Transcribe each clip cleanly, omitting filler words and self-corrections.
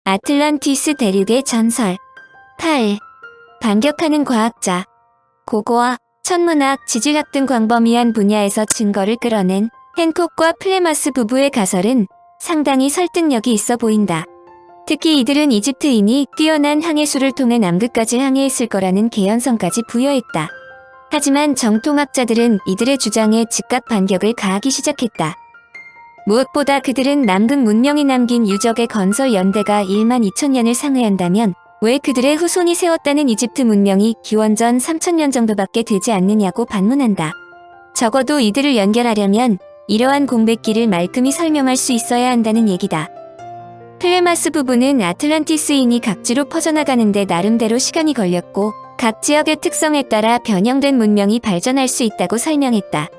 아틀란티스 대륙의 전설. 8. 반격하는 과학자. 고고학, 천문학, 지질학 등 광범위한 분야에서 증거를 끌어낸 핸콕과 플레마스 부부의 가설은 상당히 설득력이 있어 보인다. 특히 이들은 이집트인이 뛰어난 항해술을 통해 남극까지 항해했을 거라는 개연성까지 부여했다. 하지만 정통학자들은 이들의 주장에 즉각 반격을 가하기 시작했다. 무엇보다 그들은 남극 문명이 남긴 유적의 건설 연대가 1만 2천 년을 상회한다면 왜 그들의 후손이 세웠다는 이집트 문명이 기원전 3,000년 정도밖에 되지 않느냐고 반문한다. 적어도 이들을 연결하려면 이러한 공백기를 말끔히 설명할 수 있어야 한다는 얘기다. 플레마스 부부는 아틀란티스인이 각지로 퍼져나가는데 나름대로 시간이 걸렸고 각 지역의 특성에 따라 변형된 문명이 발전할 수 있다고 설명했다.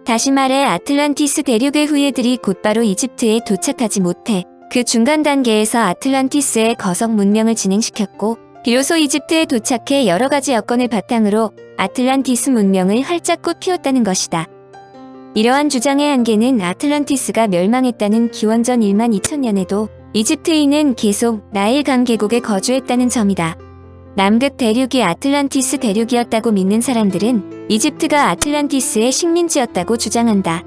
다시 말해 아틀란티스 대륙의 후예들이 곧바로 이집트에 도착하지 못해 그 중간 단계에서 아틀란티스의 거석 문명을 진행시켰고 비로소 이집트에 도착해 여러 가지 여건을 바탕으로 아틀란티스 문명을 활짝 꽃 피웠다는 것이다. 이러한 주장의 한계는 아틀란티스가 멸망했다는 기원전 1만 2천 년에도 이집트인은 계속 나일강 계곡에 거주했다는 점이다. 남극 대륙이 아틀란티스 대륙이었다고 믿는 사람들은 이집트가 아틀란티스의 식민지였다고 주장한다.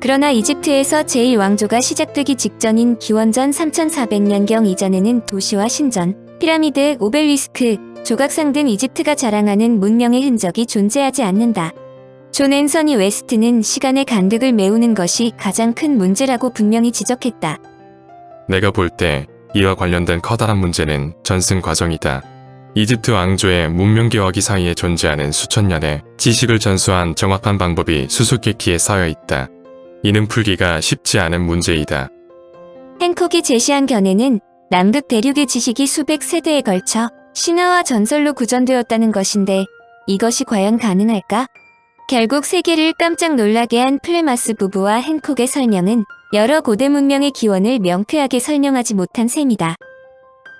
그러나 이집트에서 제1왕조가 시작되기 직전인 기원전 3400년경 이전에는 도시와 신전, 피라미드, 오벨리스크, 조각상 등 이집트가 자랑하는 문명의 흔적이 존재하지 않는다. 존 앤서니 웨스트는 시간의 간극을 메우는 것이 가장 큰 문제라고 분명히 지적했다. 내가 볼 때 이와 관련된 커다란 문제는 전승 과정이다. 이집트 왕조의 문명개화기 사이에 존재하는 수천 년의 지식을 전수한 정확한 방법이 수수께끼에 쌓여 있다. 이는 풀기가 쉽지 않은 문제이다. 핸콕이 제시한 견해는 남극 대륙의 지식이 수백 세대에 걸쳐 신화와 전설로 구전되었다는 것인데 이것이 과연 가능할까? 결국 세계를 깜짝 놀라게 한 플레마스 부부와 핸콕의 설명은 여러 고대 문명의 기원을 명쾌하게 설명하지 못한 셈이다.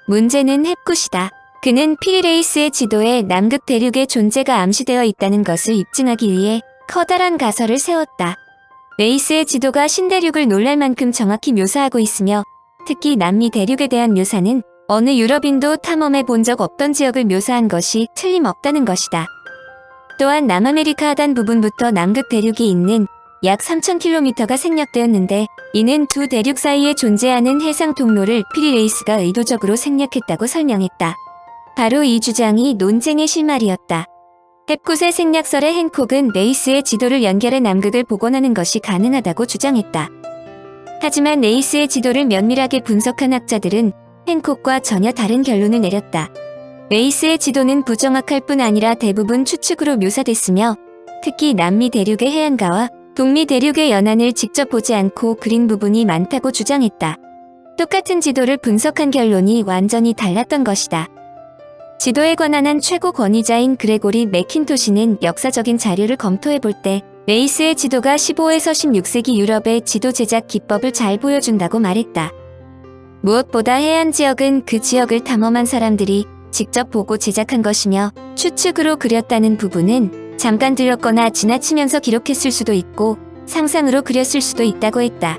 문제는 헵굿이다. 그는 피리레이스의 지도에 남극 대륙의 존재가 암시되어 있다는 것을 입증하기 위해 커다란 가설을 세웠다. 레이스의 지도가 신대륙을 놀랄 만큼 정확히 묘사하고 있으며 특히 남미 대륙에 대한 묘사는 어느 유럽인도 탐험해 본 적 없던 지역을 묘사한 것이 틀림없다는 것이다. 또한 남아메리카 하단 부분부터 남극 대륙이 있는 약 3,000km가 생략되었는데 이는 두 대륙 사이에 존재하는 해상 통로를 피리레이스가 의도적으로 생략했다고 설명했다. 바로 이 주장이 논쟁의 실마리였다. 헵굿의 생략설에 핸콕은 레이스의 지도를 연결해 남극을 복원하는 것이 가능하다고 주장했다. 하지만 레이스의 지도를 면밀하게 분석한 학자들은 핸콕과 전혀 다른 결론을 내렸다. 레이스의 지도는 부정확할 뿐 아니라 대부분 추측으로 묘사됐으며 특히 남미 대륙의 해안가와 북미 대륙의 연안을 직접 보지 않고 그린 부분이 많다고 주장했다. 똑같은 지도를 분석한 결론이 완전히 달랐던 것이다. 지도에 관한 한 최고 권위자인 그레고리 맥킨토시는 역사적인 자료를 검토해 볼 때 레이스의 지도가 15에서 16세기 유럽의 지도 제작 기법을 잘 보여준다고 말했다. 무엇보다 해안 지역은 그 지역을 탐험한 사람들이 직접 보고 제작한 것이며 추측으로 그렸다는 부분은 잠깐 들렸거나 지나치면서 기록했을 수도 있고 상상으로 그렸을 수도 있다고 했다.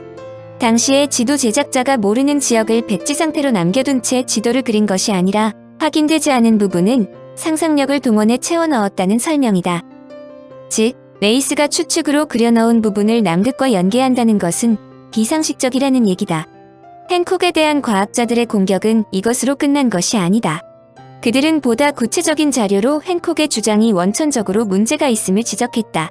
당시에 지도 제작자가 모르는 지역을 백지 상태로 남겨둔 채 지도를 그린 것이 아니라 확인되지 않은 부분은 상상력을 동원해 채워 넣었다는 설명이다. 즉, 레이스가 추측으로 그려넣은 부분을 남극과 연계한다는 것은 비상식적이라는 얘기다. 핸콕에 대한 과학자들의 공격은 이것으로 끝난 것이 아니다. 그들은 보다 구체적인 자료로 핸콕의 주장이 원천적으로 문제가 있음을 지적했다.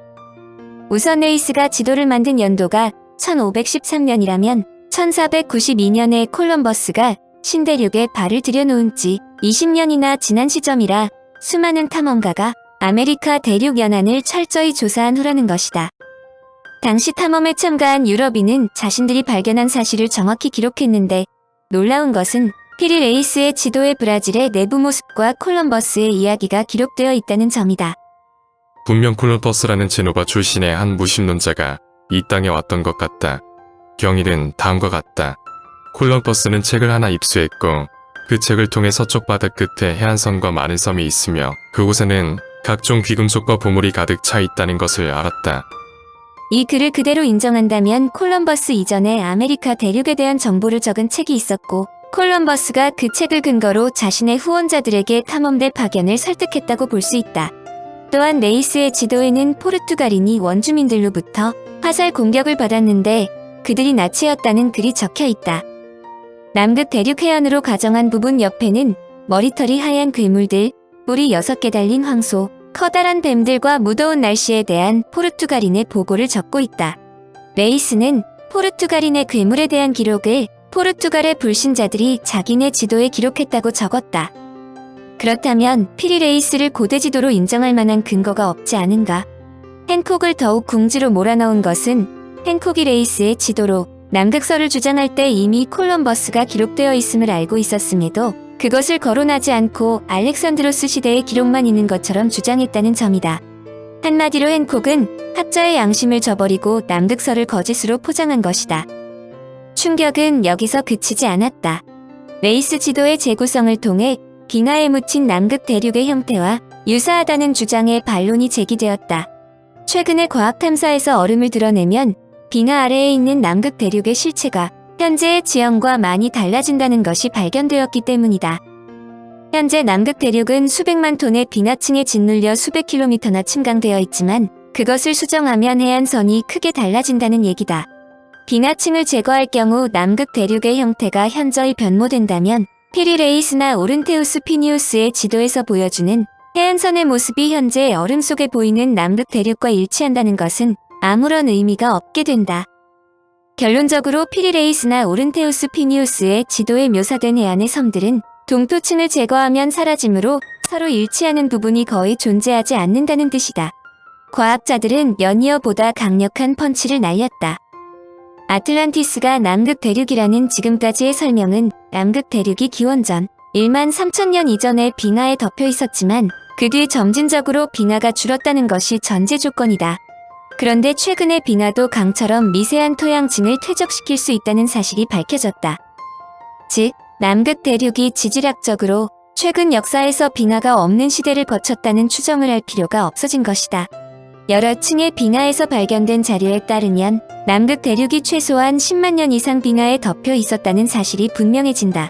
우선 레이스가 지도를 만든 연도가 1513년이라면 1492년에 콜럼버스가 신대륙에 발을 들여놓은 지 20년이나 지난 시점이라 수많은 탐험가가 아메리카 대륙 연안을 철저히 조사한 후라는 것이다. 당시 탐험에 참가한 유럽인은 자신들이 발견한 사실을 정확히 기록했는데 놀라운 것은 피리레이스의 지도에 브라질의 내부 모습과 콜럼버스의 이야기가 기록되어 있다는 점이다. 분명 콜럼버스라는 제노바 출신의 한 무신론자가 이 땅에 왔던 것 같다. 경일은 다음과 같다. 콜럼버스는 책을 하나 입수했고 그 책을 통해 서쪽 바다 끝에 해안선과 많은 섬이 있으며 그곳에는 각종 귀금속과 보물이 가득 차 있다는 것을 알았다. 이 글을 그대로 인정한다면 콜럼버스 이전에 아메리카 대륙에 대한 정보를 적은 책이 있었고 콜럼버스가 그 책을 근거로 자신의 후원자들에게 탐험대 파견을 설득했다고 볼 수 있다. 또한 레이스의 지도에는 포르투갈인이 원주민들로부터 화살 공격을 받았는데 그들이 나치였다는 글이 적혀 있다. 남극 대륙 해안으로 가정한 부분 옆에는 머리털이 하얀 괴물들, 뿔이 6개 달린 황소, 커다란 뱀들과 무더운 날씨에 대한 포르투갈인의 보고를 적고 있다. 레이스는 포르투갈인의 괴물에 대한 기록을 포르투갈의 불신자들이 자기네 지도에 기록했다고 적었다. 그렇다면 피리 레이스를 고대 지도로 인정할 만한 근거가 없지 않은가? 행콕을 더욱 궁지로 몰아넣은 것은 행콕이 레이스의 지도로 남극서를 주장할 때 이미 콜럼버스가 기록되어 있음을 알고 있었음에도 그것을 거론하지 않고 알렉산드로스 시대의 기록만 있는 것처럼 주장했다는 점이다. 한마디로 행콕은 학자의 양심을 저버리고 남극서를 거짓으로 포장한 것이다. 충격은 여기서 그치지 않았다. 레이스 지도의 재구성을 통해 빙하에 묻힌 남극 대륙의 형태와 유사하다는 주장에 반론이 제기되었다. 최근의 과학 탐사에서 얼음을 드러내면 빙하 아래에 있는 남극 대륙의 실체가 현재의 지형과 많이 달라진다는 것이 발견되었기 때문이다. 현재 남극 대륙은 수백만 톤의 빙하층에 짓눌려 수백 킬로미터나 침강되어 있지만 그것을 수정하면 해안선이 크게 달라진다는 얘기다. 빙하층을 제거할 경우 남극 대륙의 형태가 현저히 변모된다면 피리레이스나 오른테우스 피니우스의 지도에서 보여주는 해안선의 모습이 현재 얼음 속에 보이는 남극 대륙과 일치한다는 것은 아무런 의미가 없게 된다. 결론적으로 피리레이스나 오른테우스 피니우스의 지도에 묘사된 해안의 섬들은 동토층을 제거하면 사라지므로 서로 일치하는 부분이 거의 존재하지 않는다는 뜻이다. 과학자들은 연이어보다 강력한 펀치를 날렸다. 아틀란티스가 남극 대륙이라는 지금까지의 설명은 남극 대륙이 기원전 1만 3천년 이전에 빙하에 덮여 있었지만 그 뒤 점진적으로 빙하가 줄었다는 것이 전제 조건이다. 그런데 최근에 빙하도 강처럼 미세한 토양층을 퇴적시킬 수 있다는 사실이 밝혀졌다. 즉, 남극 대륙이 지질학적으로 최근 역사에서 빙하가 없는 시대를 거쳤다는 추정을 할 필요가 없어진 것이다. 여러 층의 빙하에서 발견된 자료에 따르면 남극 대륙이 최소한 10만 년 이상 빙하에 덮여 있었다는 사실이 분명해진다.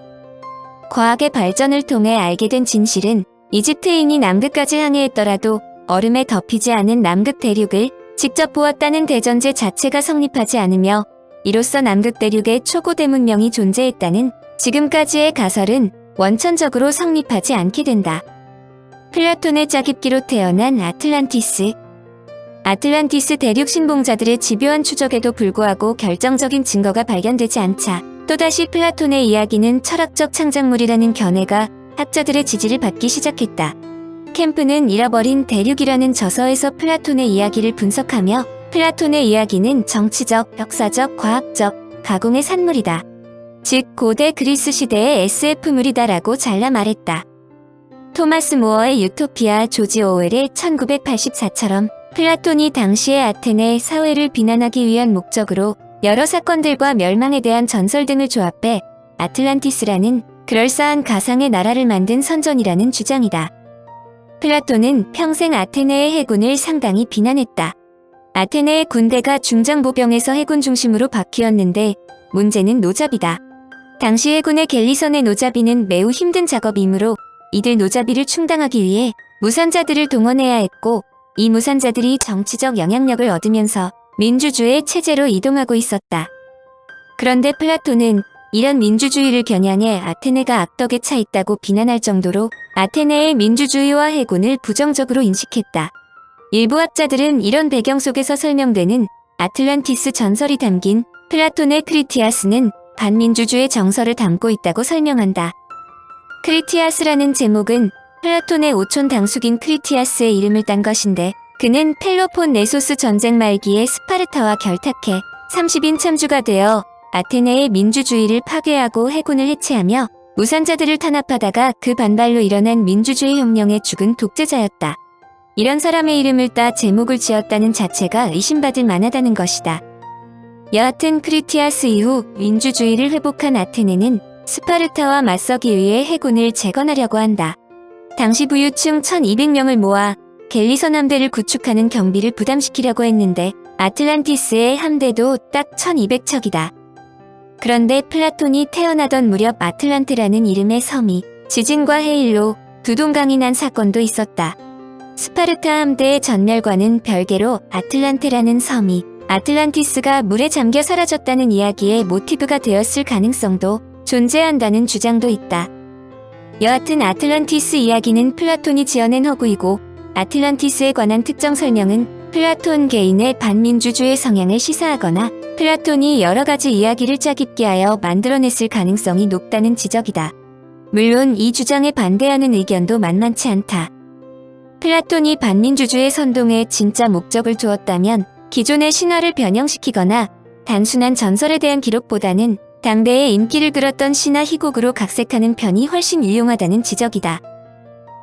과학의 발전을 통해 알게 된 진실은 이집트인이 남극까지 항해했더라도 얼음에 덮이지 않은 남극 대륙을 직접 보았다는 대전제 자체가 성립하지 않으며 이로써 남극 대륙에 초고대 문명이 존재했다는 지금까지의 가설은 원천적으로 성립하지 않게 된다. 플라톤의 짜깁기로 태어난 아틀란티스. 아틀란티스 대륙 신봉자들의 집요한 추적에도 불구하고 결정적인 증거가 발견되지 않자 또다시 플라톤의 이야기는 철학적 창작물이라는 견해가 학자들의 지지를 받기 시작했다. 캠프는 잃어버린 대륙이라는 저서에서 플라톤의 이야기를 분석하며 플라톤의 이야기는 정치적, 역사적, 과학적, 가공의 산물이다. 즉 고대 그리스 시대의 SF물이다라고 잘라 말했다. 토마스 모어의 유토피아, 조지 오웰의 1984처럼 플라톤이 당시의 아테네 사회를 비난하기 위한 목적으로 여러 사건들과 멸망에 대한 전설 등을 조합해 아틀란티스라는 그럴싸한 가상의 나라를 만든 선전이라는 주장이다. 플라톤은 평생 아테네의 해군을 상당히 비난했다. 아테네의 군대가 중장보병에서 해군 중심으로 바뀌었는데 문제는 노잡이다. 당시 해군의 갤리선의 노잡이는 매우 힘든 작업이므로 이들 노잡이를 충당하기 위해 무산자들을 동원해야 했고 이 무산자들이 정치적 영향력을 얻으면서 민주주의 체제로 이동하고 있었다. 그런데 플라톤은 이런 민주주의를 겨냥해 아테네가 악덕에 차 있다고 비난할 정도로 아테네의 민주주의와 해군을 부정적으로 인식했다. 일부 학자들은 이런 배경 속에서 설명되는 아틀란티스 전설이 담긴 플라톤의 크리티아스는 반민주주의 정서를 담고 있다고 설명한다. 크리티아스라는 제목은 플라톤의 오촌 당숙인 크리티아스의 이름을 딴 것인데 그는 펠로폰네소스 전쟁 말기에 스파르타와 결탁해 30인 참주가 되어 아테네의 민주주의를 파괴하고 해군을 해체하며 무산자들을 탄압하다가 그 반발로 일어난 민주주의 혁명에 죽은 독재자였다. 이런 사람의 이름을 따 제목을 지었다는 자체가 의심받을 만하다는 것이다. 여하튼 크리티아스 이후 민주주의를 회복한 아테네는 스파르타와 맞서기 위해 해군을 재건하려고 한다. 당시 부유층 1200명을 모아 갤리선 함대를 구축하는 경비를 부담시키려고 했는데 아틀란티스의 함대도 딱 1200척이다. 그런데 플라톤이 태어나던 무렵 아틀란테라는 이름의 섬이 지진과 해일로 두 동강이 난 사건도 있었다. 스파르타 함대의 전멸과는 별개로 아틀란테라는 섬이 아틀란티스가 물에 잠겨 사라졌다는 이야기의 모티브가 되었을 가능성도 존재한다는 주장도 있다. 여하튼 아틀란티스 이야기는 플라톤이 지어낸 허구이고 아틀란티스에 관한 특정 설명은 플라톤 개인의 반민주주의 성향을 시사하거나 플라톤이 여러 가지 이야기를 짜깁게 하여 만들어냈을 가능성이 높다는 지적이다. 물론 이 주장에 반대하는 의견도 만만치 않다. 플라톤이 반민주주의 선동에 진짜 목적을 두었다면 기존의 신화를 변형시키거나 단순한 전설에 대한 기록보다는 당대의 인기를 끌었던 신화 희곡으로 각색하는 편이 훨씬 유용하다는 지적이다.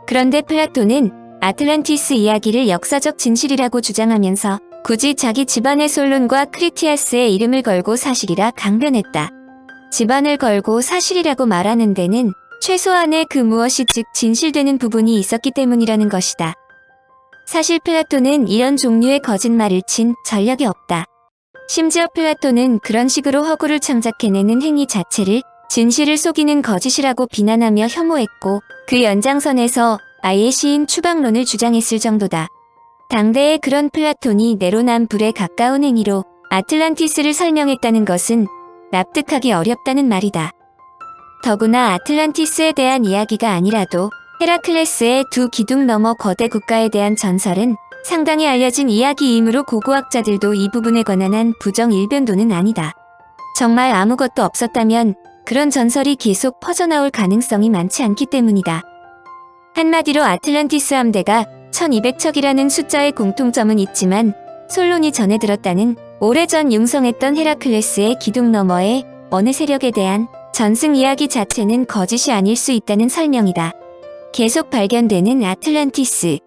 그런데 플라톤은 아틀란티스 이야기를 역사적 진실이라고 주장하면서 굳이 자기 집안의 솔론과 크리티아스의 이름을 걸고 사실이라 강변했다. 집안을 걸고 사실이라고 말하는 데는 최소한의 그 무엇이 즉 진실되는 부분이 있었기 때문이라는 것이다. 사실 플라톤은 이런 종류의 거짓말을 친 전력이 없다. 심지어 플라톤은 그런 식으로 허구를 창작해내는 행위 자체를 진실을 속이는 거짓이라고 비난하며 혐오했고 그 연장선에서 아예 시인 추방론을 주장했을 정도다. 당대의 그런 플라톤이 내로남불에 가까운 행위로 아틀란티스를 설명했다는 것은 납득하기 어렵다는 말이다. 더구나 아틀란티스에 대한 이야기가 아니라도 헤라클레스의 두 기둥 너머 거대 국가에 대한 전설은 상당히 알려진 이야기이므로 고고학자들도 이 부분에 관한 한 부정 일변도는 아니다. 정말 아무것도 없었다면 그런 전설이 계속 퍼져나올 가능성이 많지 않기 때문이다. 한마디로 아틀란티스 함대가 1200척이라는 숫자의 공통점은 있지만 솔론이 전해 들었다는 오래전 융성했던 헤라클레스의 기둥 너머의 어느 세력에 대한 전승 이야기 자체는 거짓이 아닐 수 있다는 설명이다. 계속 발견되는 아틀란티스.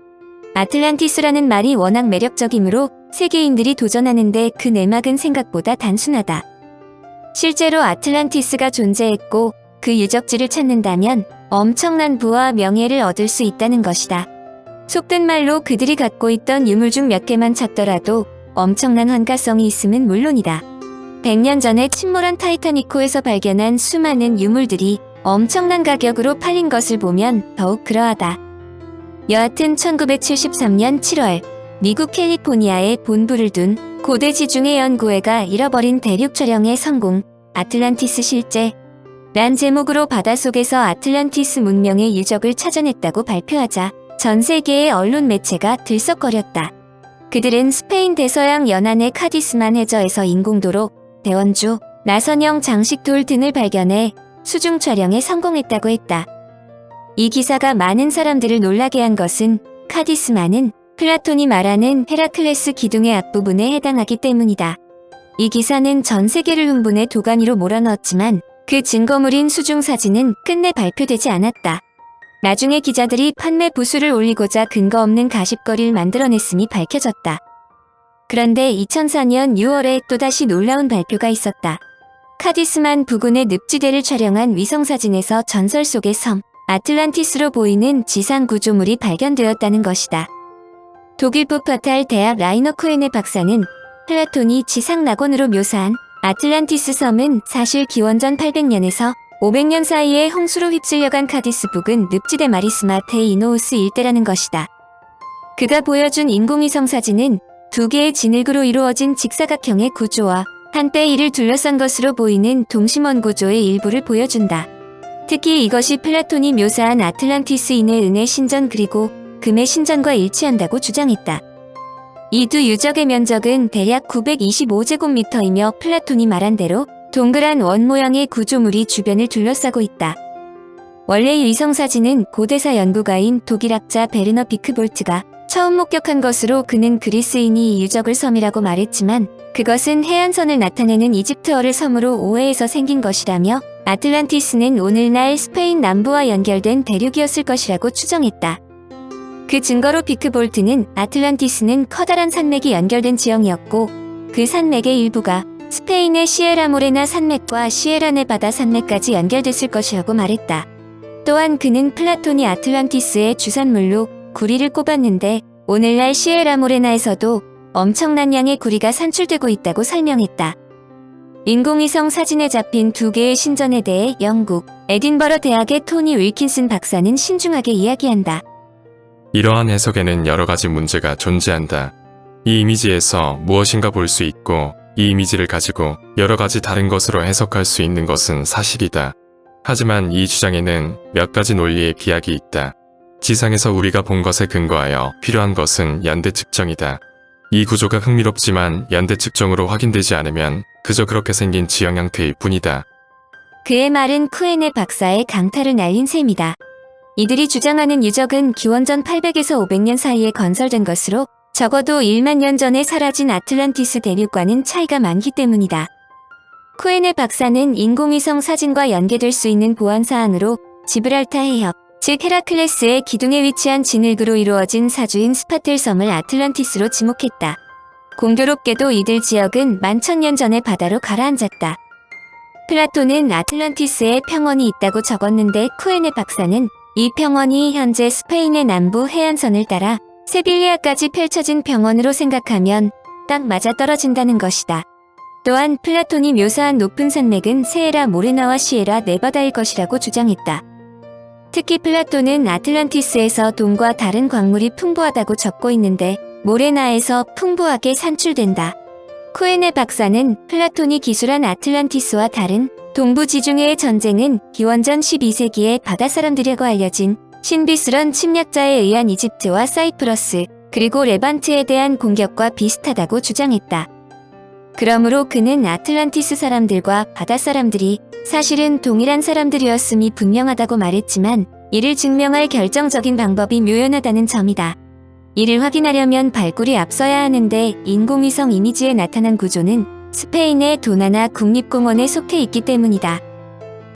아틀란티스라는 말이 워낙 매력적이므로 세계인들이 도전하는데 그 내막은 생각보다 단순하다. 실제로 아틀란티스가 존재했고 그 유적지를 찾는다면 엄청난 부와 명예를 얻을 수 있다는 것이다. 속된 말로 그들이 갖고 있던 유물 중 몇 개만 찾더라도 엄청난 환가성이 있음은 물론이다. 100년 전에 침몰한 타이타니코에서 발견한 수많은 유물들이 엄청난 가격으로 팔린 것을 보면 더욱 그러하다. 여하튼 1973년 7월 미국 캘리포니아에 본부를 둔 고대 지중해 연구회가 잃어버린 대륙 촬영의 성공, 아틀란티스 실제 란 제목으로 바닷속에서 아틀란티스 문명의 유적을 찾아냈다고 발표하자 전 세계의 언론 매체가 들썩거렸다. 그들은 스페인 대서양 연안의 카디스만 해저에서 인공도로, 대원주, 나선형 장식돌 등을 발견해 수중 촬영에 성공했다고 했다. 이 기사가 많은 사람들을 놀라게 한 것은 카디스만은 플라톤이 말하는 헤라클레스 기둥의 앞부분에 해당하기 때문이다. 이 기사는 전 세계를 흥분해 도가니로 몰아넣었지만 그 증거물인 수중 사진은 끝내 발표되지 않았다. 나중에 기자들이 판매 부수를 올리고자 근거 없는 가십거리를 만들어냈음이 밝혀졌다. 그런데 2004년 6월에 또다시 놀라운 발표가 있었다. 카디스만 부근의 늪지대를 촬영한 위성사진에서 전설 속의 섬, 아틀란티스로 보이는 지상 구조물이 발견되었다는 것이다. 독일 푸파탈 대학 라이너 코엔의 박사는 플라톤이 지상 낙원으로 묘사한 아틀란티스 섬은 사실 기원전 800년에서 500년 사이에 홍수로 휩쓸려간 카디스 부근 늪지대 마리스마 테이노우스 일대라는 것이다. 그가 보여준 인공위성 사진은 두 개의 진흙으로 이루어진 직사각형의 구조와 한때 이를 둘러싼 것으로 보이는 동심원 구조의 일부를 보여준다. 특히 이것이 플라톤이 묘사한 아틀란티스인의 은의 신전 그리고 금의 신전과 일치한다고 주장했다. 이 두 유적의 면적은 대략 925제곱미터이며 플라톤이 말한 대로 동그란 원 모양의 구조물이 주변을 둘러싸고 있다. 원래 이 위성사진은 고대사 연구가인 독일학자 베르너 비크볼트가 처음 목격한 것으로 그는 그리스인이 이 유적을 섬이라고 말했지만 그것은 해안선을 나타내는 이집트어를 섬으로 오해해서 생긴 것이라며 아틀란티스는 오늘날 스페인 남부와 연결된 대륙이었을 것이라고 추정했다. 그 증거로 비크볼트는 아틀란티스는 커다란 산맥이 연결된 지형이었고 그 산맥의 일부가 스페인의 시에라모레나 산맥과 시에라네바다 산맥까지 연결됐을 것이라고 말했다. 또한 그는 플라톤이 아틀란티스의 주산물로 구리를 꼽았는데 오늘날 시에라모레나에서도 엄청난 양의 구리가 산출되고 있다고 설명했다. 인공위성 사진에 잡힌 두 개의 신전에 대해 영국 에딘버러 대학의 토니 윌킨슨 박사는 신중하게 이야기한다. 이러한 해석에는 여러 가지 문제가 존재한다. 이 이미지에서 무엇인가 볼 수 있고 이 이미지를 가지고 여러 가지 다른 것으로 해석할 수 있는 것은 사실이다. 하지만 이 주장에는 몇 가지 논리의 비약이 있다. 지상에서 우리가 본 것에 근거하여 필요한 것은 연대 측정이다. 이 구조가 흥미롭지만 연대 측정으로 확인되지 않으면 그저 그렇게 생긴 지형 형태일 뿐이다. 그의 말은 쿠에네 박사의 강타를 날린 셈이다. 이들이 주장하는 유적은 기원전 800에서 500년 사이에 건설된 것으로 적어도 1만 년 전에 사라진 아틀란티스 대륙과는 차이가 많기 때문이다. 쿠에네 박사는 인공위성 사진과 연계될 수 있는 보안사항으로 지브랄타 해협, 즉 헤라클레스의 기둥에 위치한 진흙으로 이루어진 사주인 스파텔 섬을 아틀란티스로 지목했다. 공교롭게도 이들 지역은 11,000년 전에 바다로 가라앉았다. 플라톤은 아틀란티스에 평원이 있다고 적었는데 쿠에네 박사는 이 평원이 현재 스페인의 남부 해안선을 따라 세빌리아까지 펼쳐진 평원으로 생각하면 딱 맞아떨어진다는 것이다. 또한 플라톤이 묘사한 높은 산맥은 세에라 모레나와 시에라 네바다일 것이라고 주장했다. 특히 플라톤은 아틀란티스에서 돈과 다른 광물이 풍부하다고 적고 있는데 모레나에서 풍부하게 산출된다. 쿠에네 박사는 플라톤이 기술한 아틀란티스와 다른 동부 지중해의 전쟁은 기원전 12세기에 바다사람들이라고 알려진 신비스런 침략자에 의한 이집트와 사이프러스 그리고 레반트에 대한 공격과 비슷하다고 주장했다. 그러므로 그는 아틀란티스 사람들과 바다사람들이 사실은 동일한 사람들이었음이 분명하다고 말했지만 이를 증명할 결정적인 방법이 묘연하다는 점이다. 이를 확인하려면 발굴이 앞서야 하는데 인공위성 이미지에 나타난 구조는 스페인의 도나나 국립공원에 속해 있기 때문이다.